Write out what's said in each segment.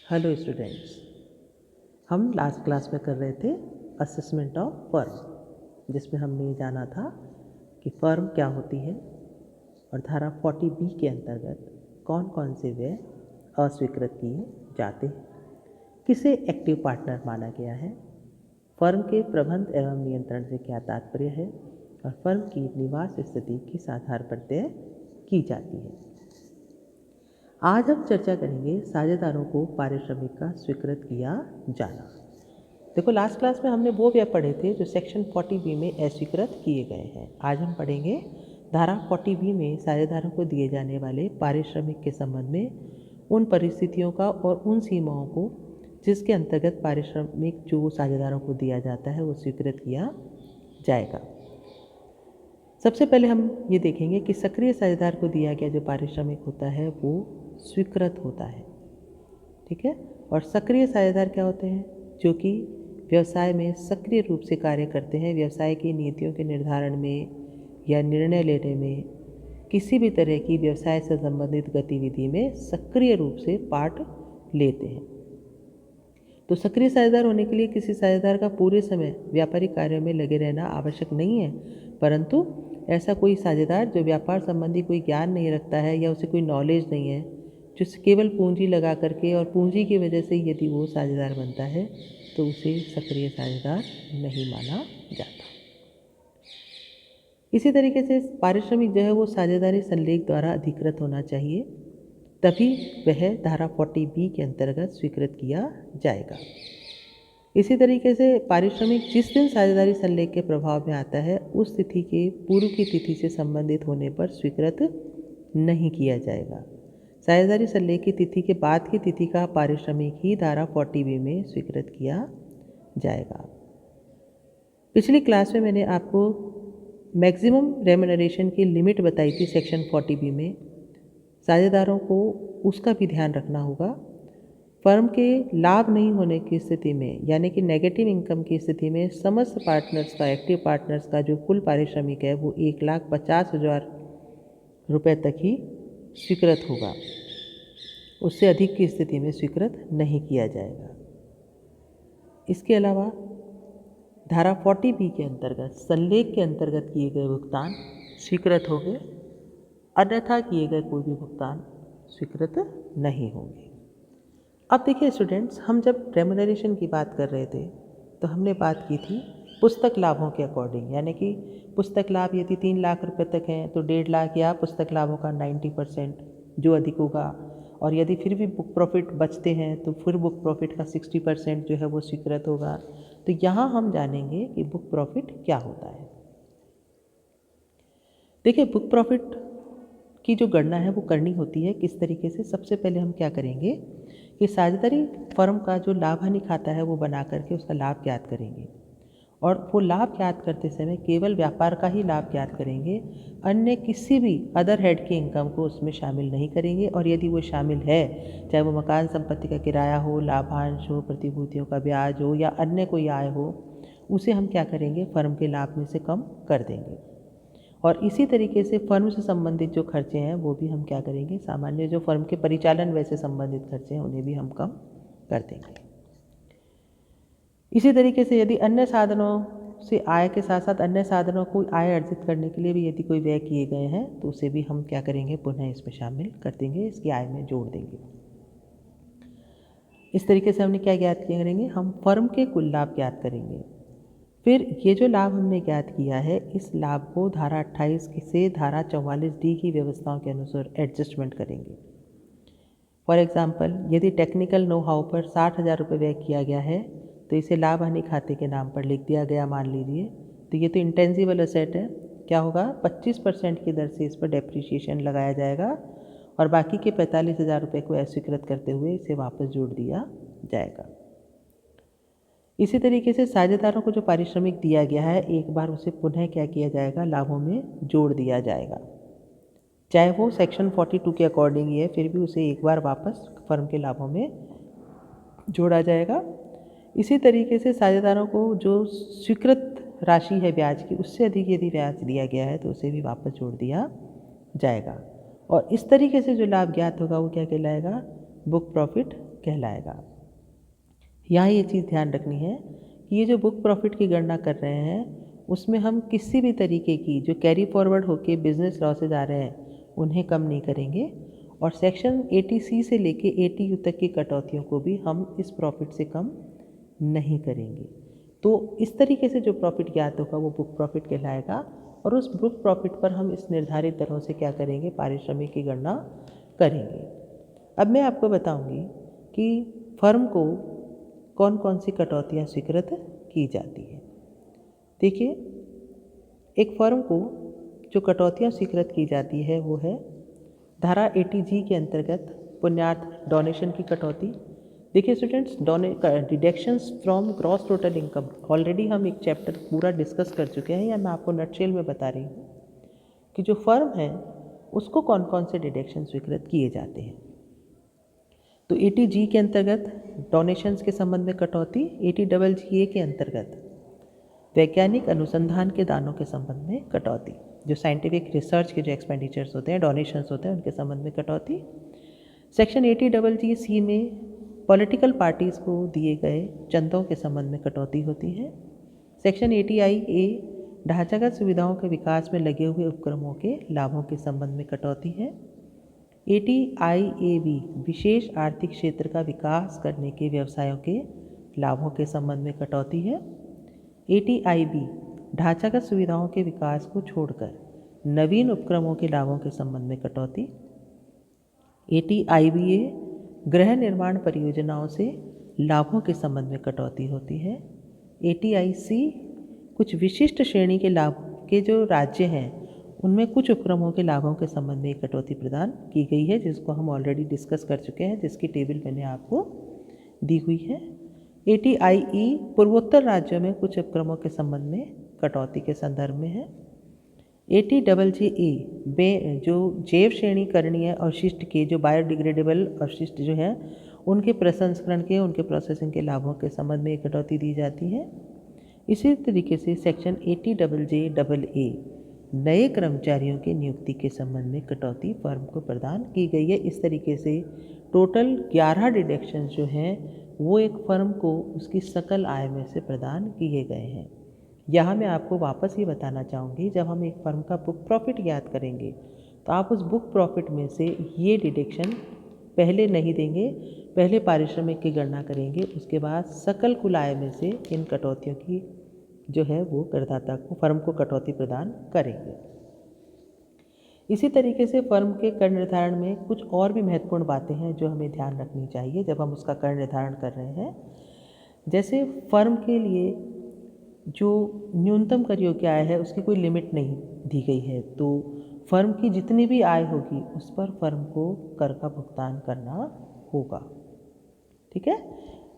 Hello students, हम last class में कर रहे थे असेसमेंट ऑफ फर्म, जिसमें हमने ये जाना था कि फर्म क्या होती है और धारा 40B के अंतर्गत कौन कौन से व्यय अस्वीकृत किए जाते हैं, किसे एक्टिव पार्टनर माना गया है, फर्म के प्रबंध एवं नियंत्रण से क्या तात्पर्य है और फर्म की निवास स्थिति किस आधार पर तय की जाती है। आज हम चर्चा करेंगे साझेदारों को पारिश्रमिक का स्वीकृत किया जाना। देखो, लास्ट क्लास में हमने वो व्यय पढ़े थे जो सेक्शन 40B में अस्वीकृत किए गए हैं। आज हम पढ़ेंगे धारा 40B में साझेदारों को दिए जाने वाले पारिश्रमिक के संबंध में उन परिस्थितियों का और उन सीमाओं को जिसके अंतर्गत पारिश्रमिक जो साझेदारों को दिया जाता है वो स्वीकृत किया जाएगा। सबसे पहले हम ये देखेंगे कि सक्रिय साझेदार को दिया गया जो पारिश्रमिक होता है वो स्वीकृत होता है, ठीक है। और सक्रिय साझेदार क्या होते हैं? जो कि व्यवसाय में सक्रिय रूप से कार्य करते हैं, व्यवसाय की नीतियों के निर्धारण में या निर्णय लेने में, किसी भी तरह की व्यवसाय से संबंधित गतिविधि में सक्रिय रूप से पार्ट लेते हैं। तो सक्रिय साझेदार होने के लिए किसी साझेदार का पूरे समय व्यापारिक कार्यों में लगे रहना आवश्यक नहीं है, परंतु ऐसा कोई साझेदार जो व्यापार संबंधी कोई ज्ञान नहीं रखता है या उसे कोई नॉलेज नहीं है, जो केवल पूंजी लगा करके और पूंजी की वजह से यदि वो साझेदार बनता है तो उसे सक्रिय साझेदार नहीं माना जाता। इसी तरीके से पारिश्रमिक जो है वो साझेदारी संलेख द्वारा अधिकृत होना चाहिए, तभी वह धारा 40B के अंतर्गत स्वीकृत किया जाएगा। इसी तरीके से पारिश्रमिक जिस दिन साझेदारी संलेख के प्रभाव में आता है उस तिथि के पूर्व की तिथि से संबंधित होने पर स्वीकृत नहीं किया जाएगा। साझेदारी संलेख की तिथि के बाद की तिथि का पारिश्रमिक ही धारा 40B में स्वीकृत किया जाएगा। पिछली क्लास में मैंने आपको मैक्सिमम रेम्यूनरेशन की लिमिट बताई थी सेक्शन 40B में। साझेदारों को उसका भी ध्यान रखना होगा। फर्म के लाभ नहीं होने की स्थिति में, यानी कि नेगेटिव इनकम की स्थिति में, समस्त पार्टनर्स का, एक्टिव पार्टनर्स का जो कुल पारिश्रमिक है वो 1,50,000 रुपये तक ही स्वीकृत होगा। उससे अधिक की स्थिति में स्वीकृत नहीं किया जाएगा। इसके अलावा धारा 40B के अंतर्गत संलेख के अंतर्गत किए गए भुगतान स्वीकृत होंगे, अन्यथा किए गए कोई भी भुगतान स्वीकृत नहीं होंगे। अब देखिए स्टूडेंट्स, हम जब रेम्यूनरेशन की बात कर रहे थे तो हमने बात की थी पुस्तक लाभों के अकॉर्डिंग, यानी कि पुस्तक लाभ यदि 3 लाख रुपए तक हैं तो 1.5 लाख या पुस्तक लाभों का 90% जो अधिक होगा, और यदि फिर भी बुक प्रॉफिट बचते हैं तो फिर बुक प्रॉफिट का 60% जो है वो स्वीकृत होगा। तो यहाँ हम जानेंगे कि बुक प्रॉफिट क्या होता है। देखिए, बुक प्रॉफिट की जो गणना है वो करनी होती है किस तरीके से। सबसे पहले हम क्या करेंगे कि साझेदारी फर्म का जो लाभ हानि खाता है वो बना करके उसका लाभ ज्ञात करेंगे, और वो लाभ ज्ञात करते समय केवल व्यापार का ही लाभ ज्ञात करेंगे, अन्य किसी भी अदर हेड की इनकम को उसमें शामिल नहीं करेंगे। और यदि वो शामिल है, चाहे वो मकान संपत्ति का किराया हो, लाभांश हो, प्रतिभूतियों का ब्याज हो या अन्य कोई आय हो, उसे हम क्या करेंगे, फर्म के लाभ में से कम कर देंगे। और इसी तरीके से फर्म से संबंधित जो खर्चे हैं वो भी हम क्या करेंगे, सामान्य जो फर्म के परिचालन व्यय से संबंधित खर्चे हैं उन्हें भी हम कम कर देंगे। इसी तरीके से यदि अन्य साधनों से आय के साथ साथ अन्य साधनों को आय अर्जित करने के लिए भी यदि कोई व्यय किए गए हैं तो उसे भी हम क्या करेंगे, पुनः इसमें शामिल कर देंगे, इसकी आय में जोड़ देंगे। इस तरीके से हमने क्या ज्ञात करेंगे, हम फर्म के कुल लाभ ज्ञात करेंगे। फिर ये जो लाभ हमने ज्ञात किया है, इस लाभ को धारा 28 से धारा 44D की व्यवस्थाओं के अनुसार एडजस्टमेंट करेंगे। फॉर एग्जाम्पल, यदि टेक्निकल नो हाउ पर 60,000 रुपये व्यय किया गया है तो इसे लाभ हानि खाते के नाम पर लिख दिया गया, मान लीजिए। तो ये तो इंटेंजिबल असेट है, क्या होगा, 25% की दर से इस पर डेप्रीशिएशन लगाया जाएगा और बाकी के 45,000 रुपये को अस्वीकृत करते हुए इसे वापस जोड़ दिया जाएगा। इसी तरीके से साझेदारों को जो पारिश्रमिक दिया गया है एक बार उसे पुनः क्या किया जाएगा, लाभों में जोड़ दिया जाएगा, चाहे वो सेक्शन 42 के अकॉर्डिंग ही है, फिर भी उसे एक बार वापस फर्म के लाभों में जोड़ा जाएगा। इसी तरीके से साझेदारों को जो स्वीकृत राशि है ब्याज की, उससे अधिक यदि ब्याज दिया गया है तो उसे भी वापस जोड़ दिया जाएगा। और इस तरीके से जो लाभ ज्ञात होगा वो क्या कहलाएगा, बुक प्रॉफिट कहलाएगा। यहाँ ये चीज़ ध्यान रखनी है कि ये जो बुक प्रॉफिट की गणना कर रहे हैं उसमें हम किसी भी तरीके की जो कैरी फॉरवर्ड होके बिजनेस लॉसेज आ रहे हैं उन्हें कम नहीं करेंगे, और सेक्शन 80C से लेके 80U तक की कटौतियों को भी हम इस प्रॉफिट से कम नहीं करेंगे। तो इस तरीके से जो प्रॉफिट ज्ञात होगा वो बुक प्रॉफिट कहलाएगा, और उस बुक प्रॉफिट पर हम इस निर्धारित दरों से क्या करेंगे, पारिश्रमिक की गणना करेंगे। अब मैं आपको बताऊंगी कि फर्म को कौन कौन सी कटौतियाँ स्वीकृत की जाती है। देखिए, एक फर्म को जो कटौतियाँ स्वीकृत की जाती है वो है धारा 80G के अंतर्गत पुण्यार्थ डोनेशन की कटौती। देखिए students, deductions from gross total income already हम एक चैप्टर पूरा डिस्कस कर चुके हैं, या मैं आपको नटशेल में बता रही हूँ कि जो फर्म है उसको कौन कौन से डिडक्शन स्वीकृत किए जाते हैं। तो 80G के अंतर्गत डोनेशंस के संबंध में कटौती, 80GA के अंतर्गत वैज्ञानिक अनुसंधान के दानों के संबंध में कटौती, जो साइंटिफिक रिसर्च के जो एक्सपेंडिचर्स होते हैं, डोनेशंस होते हैं, उनके संबंध में कटौती। सेक्शन 80GC में पॉलिटिकल पार्टीज़ को दिए गए चंदों के संबंध में कटौती होती है। सेक्शन 80IA ढांचागत सुविधाओं के विकास में लगे हुए उपक्रमों के लाभों के संबंध में कटौती है। 80IAB विशेष आर्थिक क्षेत्र का विकास करने के व्यवसायों के लाभों के संबंध में कटौती है। 80IB ढांचागत सुविधाओं के विकास को छोड़कर नवीन उपक्रमों के लाभों के संबंध में कटौती। 80IBA गृह निर्माण परियोजनाओं से लाभों के संबंध में कटौती होती है। 80IC कुछ विशिष्ट श्रेणी के लाभ के जो राज्य हैं उनमें कुछ उपक्रमों के लाभों के संबंध में एक कटौती प्रदान की गई है, जिसको हम ऑलरेडी डिस्कस कर चुके हैं, जिसकी टेबल मैंने आपको दी हुई है। 80IE पूर्वोत्तर राज्यों में कुछ उपक्रमों के संबंध में कटौती के संदर्भ में है। 80JA जो जैव श्रेणी करणीय अवशिष्ट के जो बायोडिग्रेडेबल अवशिष्ट जो है उनके प्रसंस्करण के, उनके प्रोसेसिंग के लाभों के संबंध में एक कटौती दी जाती है। इसी तरीके से सेक्शन 80JAA नए कर्मचारियों की नियुक्ति के संबंध में कटौती फर्म को प्रदान की गई है। इस तरीके से टोटल 11 डिडक्शंस जो हैं वो एक फर्म को उसकी सकल आय में से प्रदान किए गए हैं। यहाँ मैं आपको वापस ये बताना चाहूँगी, जब हम एक फर्म का बुक प्रॉफिट ज्ञात करेंगे तो आप उस बुक प्रॉफिट में से ये डिडक्शन पहले नहीं देंगे, पहले पारिश्रमिक की गणना करेंगे, उसके बाद सकल कुल आय में से इन कटौतियों की जो है वो करदाता को, फर्म को कटौती प्रदान करेंगे। इसी तरीके से फर्म के कर निर्धारण में कुछ और भी महत्वपूर्ण बातें हैं जो हमें ध्यान रखनी चाहिए जब हम उसका कर निर्धारण कर रहे हैं। जैसे फर्म के लिए जो न्यूनतम कर योग्य आय है उसकी कोई लिमिट नहीं दी गई है, तो फर्म की जितनी भी आय होगी उस पर फर्म को कर का भुगतान करना होगा। ठीक है,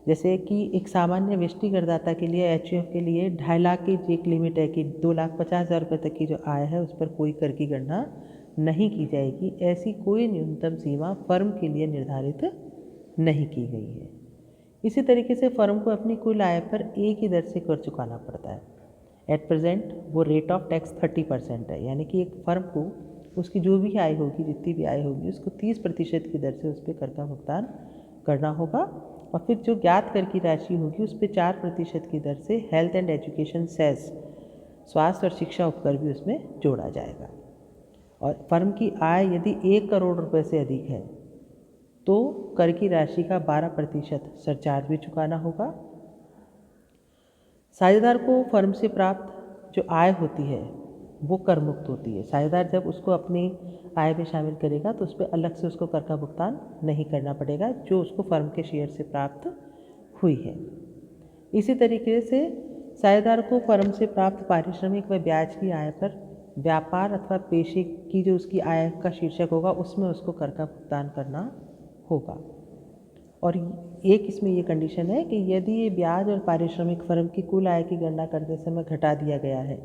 जैसे कि एक सामान्य व्यष्टि करदाता के लिए, HUF के लिए 2.5 लाख की एक लिमिट है कि 2,50,000 रुपये तक की जो आय है उस पर कोई कर की गणना नहीं की जाएगी। ऐसी कोई न्यूनतम सीमा फर्म के लिए निर्धारित नहीं की गई है। इसी तरीके से फर्म को अपनी कुल आय पर एक ही दर से कर चुकाना पड़ता है। एट प्रेजेंट वो रेट ऑफ टैक्स 30% है, यानी कि एक फर्म को उसकी जो भी आय होगी, जितनी भी आय होगी, उसको 30% की दर से उस पर कर का भुगतान करना होगा। और फिर जो ज्ञात कर की राशि होगी उस पर 4% की दर से हेल्थ एंड एजुकेशन सेस, स्वास्थ्य और शिक्षा उपकर भी उसमें जोड़ा जाएगा। और फर्म की आय यदि 1 करोड़ रुपए से अधिक है तो कर की राशि का 12% सरचार्ज भी चुकाना होगा। साझेदार को फर्म से प्राप्त जो आय होती है वो कर मुक्त होती है। साझेदार जब उसको अपनी आय में शामिल करेगा तो उस पर अलग से उसको कर का भुगतान नहीं करना पड़ेगा, जो उसको फर्म के शेयर से प्राप्त हुई है। इसी तरीके से साझेदार को फर्म से प्राप्त पारिश्रमिक व ब्याज की आय पर व्यापार अथवा पेशे की जो उसकी आय का शीर्षक होगा उसमें उसको कर का भुगतान करना होगा। और एक इसमें ये कंडीशन है कि यदि ये ब्याज और पारिश्रमिक फर्म की कुल आय की गणना करते समय घटा दिया गया है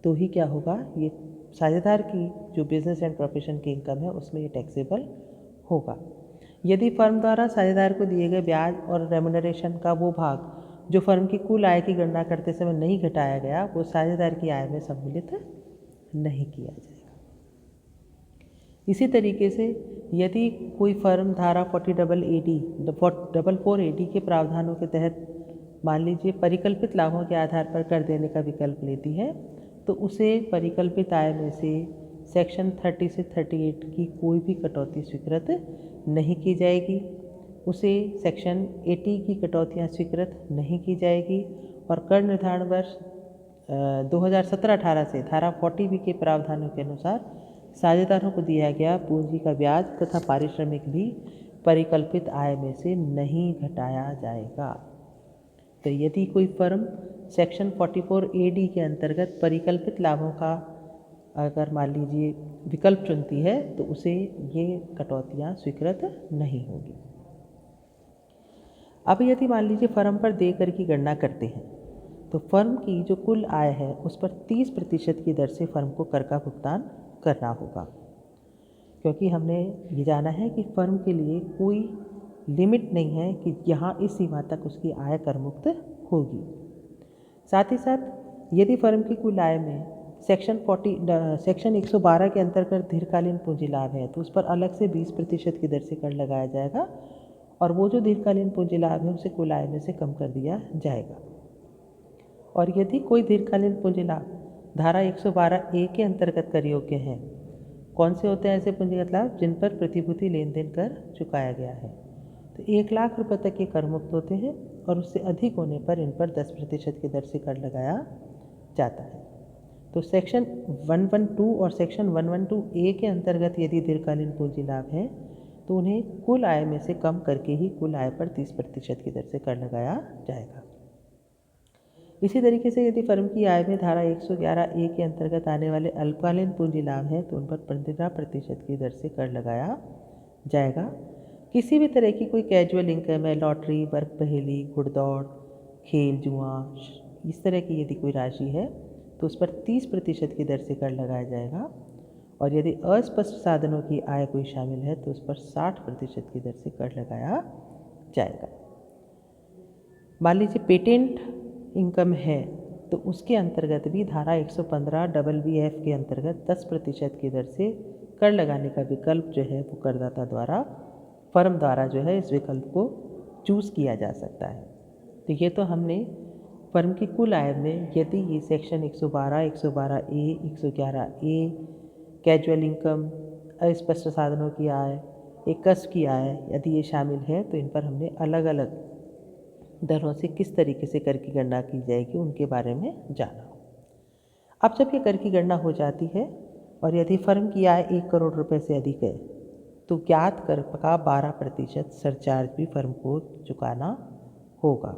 तो ही क्या होगा, ये साझेदार की जो बिजनेस एंड प्रोफेशन की इनकम है उसमें ये टैक्सेबल होगा। यदि फर्म द्वारा साझेदार को दिए गए ब्याज और रेम्युनरेशन का वो भाग जो फर्म की कुल आय की गणना करते समय नहीं घटाया गया, वो साझेदार की आय में सम्मिलित नहीं किया जाएगा। इसी तरीके से यदि कोई फर्म धारा 44AD के प्रावधानों के तहत मान लीजिए परिकल्पित लाभों के आधार पर कर देने का विकल्प लेती है, तो उसे परिकल्पित आय में से सेक्शन 30 से 38 की कोई भी कटौती स्वीकृत नहीं की जाएगी। उसे सेक्शन 80 की कटौतियाँ स्वीकृत नहीं की जाएगी और कर निर्धारण वर्ष 2017-18 से धारा 40B के प्रावधानों के अनुसार साझेदारों को दिया गया पूंजी का ब्याज तथा पारिश्रमिक भी परिकल्पित आय में से नहीं घटाया जाएगा। तो यदि कोई फर्म सेक्शन 44AD के अंतर्गत परिकल्पित लाभों का अगर मान लीजिए विकल्प चुनती है तो उसे ये कटौतियाँ स्वीकृत नहीं होगी। अब यदि मान लीजिए फर्म पर देय कर की गणना करते हैं तो फर्म की जो कुल आय है उस पर 30% की दर से फर्म को कर का भुगतान करना होगा, क्योंकि हमने ये जाना है कि फर्म के लिए कोई लिमिट नहीं है कि यहाँ इस सीमा तक उसकी आय कर मुक्त होगी। साथ ही साथ यदि फर्म की कुल आय में सेक्शन 112 के अंतर्गत दीर्घकालीन पूंजी लाभ है तो उस पर अलग से 20% की दर से कर लगाया जाएगा और वो जो दीर्घकालीन पूंजी लाभ है उसे कुल आय में से कम कर दिया जाएगा। और यदि कोई दीर्घकालीन पूंजी लाभ धारा 112A के अंतर्गत कर योग्य हैं, कौन से होते हैं ऐसे पूंजीगत लाभ जिन पर प्रतिभूति लेन देन कर चुकाया गया है, तो 1 लाख रुपये तक के कर मुक्त होते हैं और उससे अधिक होने पर इन पर 10% की दर से कर लगाया जाता है। तो सेक्शन 112 और सेक्शन 112A के अंतर्गत यदि दीर्घकालीन पूंजी लाभ है तो उन्हें कुल आय में से कम करके ही कुल आय पर 30% की दर से कर लगाया जाएगा। इसी तरीके से यदि फर्म की आय में धारा 111A के अंतर्गत आने वाले अल्पकालीन पूंजी लाभ हैं तो उन पर 15% की दर से कर लगाया जाएगा। किसी भी तरह की कोई कैजुअल इनकम है, लॉटरी, वर्क पहेली, घुड़दौड़, खेल, जुआ, इस तरह की यदि कोई राशि है तो उस पर 30% की दर से कर लगाया जाएगा और यदि अस्पष्ट साधनों की आय कोई शामिल है तो उस पर 60% की दर से कर लगाया जाएगा। मान लीजिए पेटेंट इनकम है तो उसके अंतर्गत भी धारा 115BBF के अंतर्गत 10% की दर से कर लगाने का विकल्प जो है वो करदाता द्वारा फर्म द्वारा जो है इस विकल्प को चूज़ किया जा सकता है। तो ये तो हमने फर्म की कुल आय में यदि ये section 112, 112A, 111A, casual income, अस्पष्ट साधनों की आय, एकस की आय यदि ये शामिल है तो इन पर हमने अलग अलग दरों से किस तरीके से कर की गणना की जाएगी उनके बारे में जाना। अब जब ये कर की गणना हो जाती है और यदि फर्म की आय 1 करोड़ रुपए से अधिक है तो ज्ञात कर का 12% सरचार्ज भी फर्म को चुकाना होगा।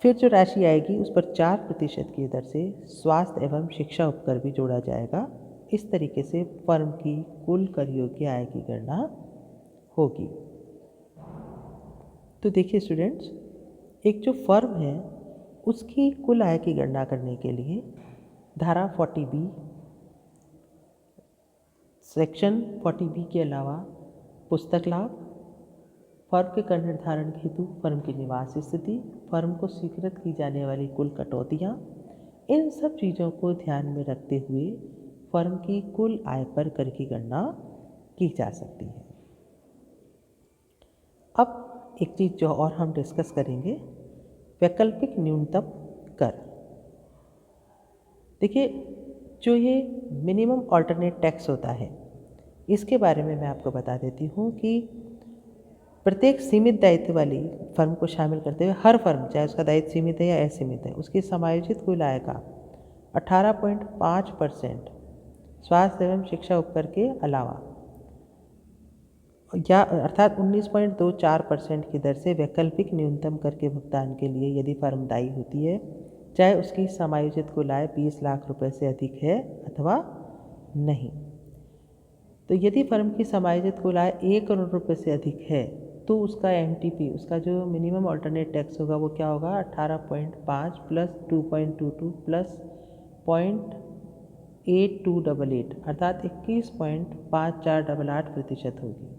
फिर जो राशि आएगी उस पर 4% की दर से स्वास्थ्य एवं शिक्षा उपकर भी जोड़ा जाएगा। इस तरीके से फर्म की कुल कर योग्य आय की गणना होगी। तो देखिए स्टूडेंट्स, एक जो फर्म है उसकी कुल आय की गणना करने के लिए धारा 40B, सेक्शन 40B के अलावा पुस्तक लाभ, फर्म के कर निर्धारण हेतु फर्म की निवास स्थिति, फर्म को स्वीकृत की जाने वाली कुल कटौतियाँ, इन सब चीज़ों को ध्यान में रखते हुए फर्म की कुल आय पर कर की गणना की जा सकती है। अब एक चीज़ जो और हम डिस्कस करेंगे, वैकल्पिक न्यूनतम कर। देखिए, जो ये मिनिमम अल्टरनेट टैक्स होता है इसके बारे में मैं आपको बता देती हूँ कि प्रत्येक सीमित दायित्व वाली फर्म को शामिल करते हुए हर फर्म, चाहे उसका दायित्व सीमित है या असीमित है, उसकी समायोजित कुल आय का 18.5% स्वास्थ्य एवं शिक्षा उपकर के अलावा या अर्थात 19.24% की दर से वैकल्पिक न्यूनतम कर के भुगतान के लिए यदि फर्म दायी होती है, चाहे उसकी समायोजित कुल आय 20 लाख रुपए से अधिक है अथवा नहीं। तो यदि फर्म की समायोजित कुल आय 1 करोड़ रुपए से अधिक है तो उसका MTP, उसका जो मिनिमम अल्टरनेट टैक्स होगा वो क्या होगा, 18.5 प्लस 2.22 प्लस 0.8288 अर्थात 21.5488% होगी।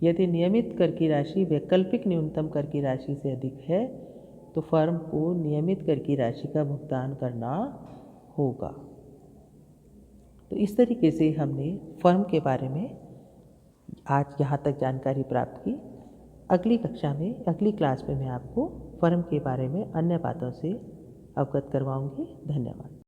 यदि नियमित कर की राशि वैकल्पिक न्यूनतम कर की राशि से अधिक है तो फर्म को नियमित कर की राशि का भुगतान करना होगा। तो इस तरीके से हमने फर्म के बारे में आज यहाँ तक जानकारी प्राप्त की। अगली कक्षा में, अगली क्लास में मैं आपको फर्म के बारे में अन्य बातों से अवगत करवाऊंगी। धन्यवाद।